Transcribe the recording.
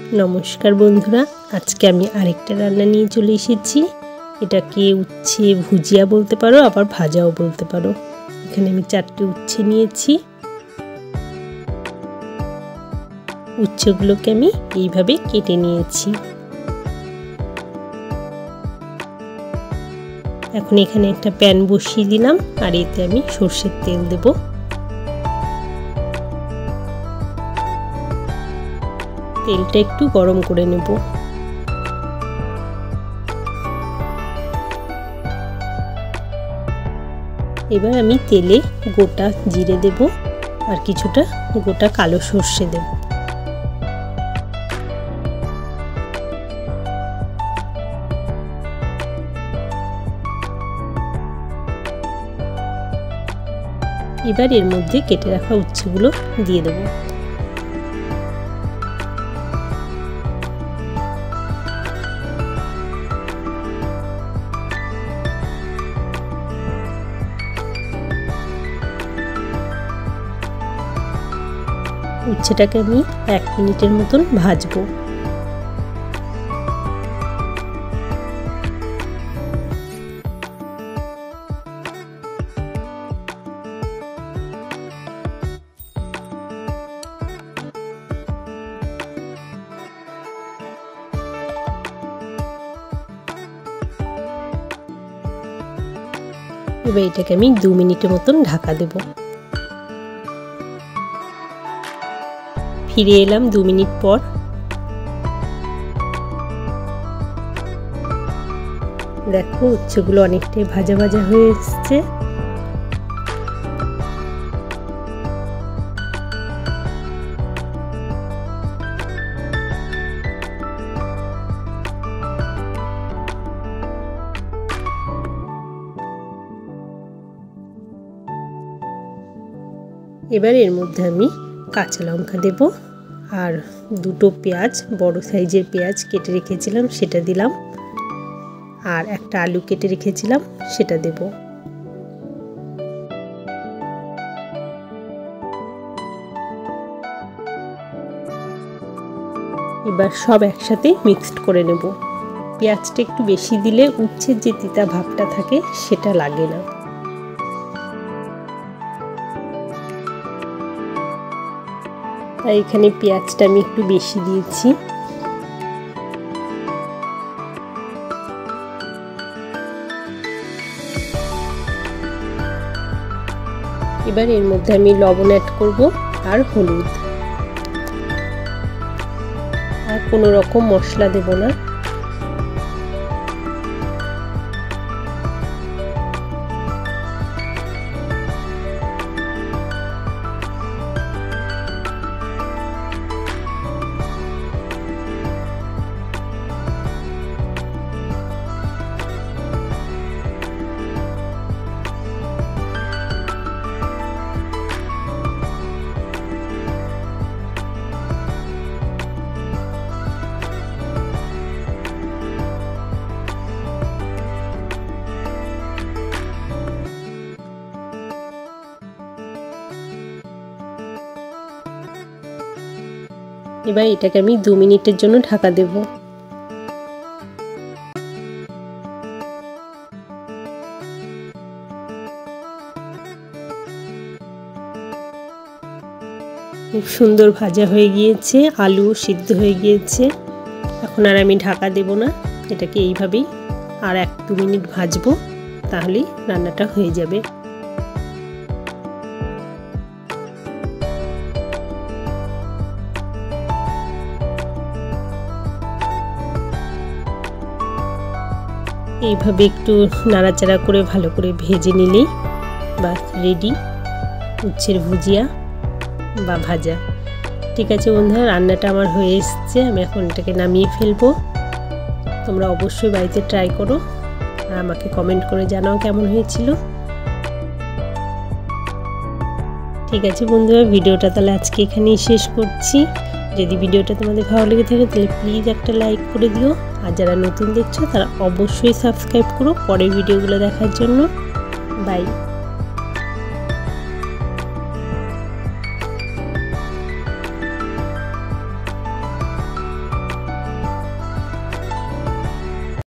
नमस्कार बंधुरा आज के आमी आरेकटा रान्ना निये चले एसेछि। एटाके उच्छे भुजिया बोलते पारो आबार भाजाओ बोलते पारो। एखाने आमी 4टे उच्छे नियेछि। उच्छेगुलोके आमी एइभाবে केटे नियेछि। এখন এখানে একটা প্যান বসিয়ে দিলাম আর এতে আমি সরষের তেল দেব। তেলটা একটু গরম করে নেব। এবার আমি তেলে গোটা জিরে দেব আর কিছুটা গোটা কালো সরষে দেব। এবার এর মধ্যে কেটে রাখা উচ্ছেগুলো দিয়ে দেব। উচ্ছেটাকে আমি 1 মিনিটের মতন ভাজবো। এবার এটাকে আমি 2 মিনিটের মতন ঢাকা দেব। ফিরে এলাম 2 মিনিট পর। দেখো উচ্ছেগুলো অনেকটাই ভাজা ভাজা হয়ে এসেছে। এবার এর মধ্যে আমি কাঁচা লঙ্কা দেব আর 2টো পেঁয়াজ বড় সাইজের পেঁয়াজ কেটে রেখেছিলাম সেটা দিলাম আর একটা আলু কেটে রেখেছিলাম সেটা দেব। এবার সব একসাথে মিক্সড করে নেব। পেঁয়াজটা একটু বেশি দিলে উচ্ছের যে তিতা ভাবটা থাকে সেটা লাগে না। তাই এখানে পেঁয়াজটা আমি একটু বেশি দিয়েছি। এবার এর মধ্যে আমি লবণ অ্যাড করব আর হলুদ, আর কোনো রকম মশলা দেব না। এবার এটাকে আমি 2 মিনিটের জন্য ঢাকা দেব। খুব সুন্দর ভাজা হয়ে গিয়েছে, আলু সিদ্ধ হয়ে গিয়েছে। এখন আর আমি ঢাকা দেব না, এটাকে এইভাবেই আর 1-2 মিনিট ভাজবো, তাহলেই রান্নাটা হয়ে যাবে। এইভাবে একটু নাড়াচাড়া করে ভালো করে ভেজে নিলেই বাস রেডি উচ্ছের ভুজিয়া বা ভাজা। ঠিক আছে বন্ধুরা, রান্নাটা আমার হয়ে এসেছে। আমি এখন এটাকে নামিয়ে ফেলবো। তোমরা অবশ্যই বাড়িতে ট্রাই করো আর আমাকে কমেন্ট করে জানাও কেমন হয়েছিল। ঠিক আছে বন্ধুরা, ভিডিওটা তাহলে আজকে এখানেই শেষ করছি। যদি ভিডিওটা তোমাদের ভালো লেগে থাকে তাহলে প্লিজ একটা লাইক করে দিও, আর যারা নতুন দেখছো তারা অবশ্যই সাবস্ক্রাইব করো পরের ভিডিওগুলো দেখার জন্য। বাই।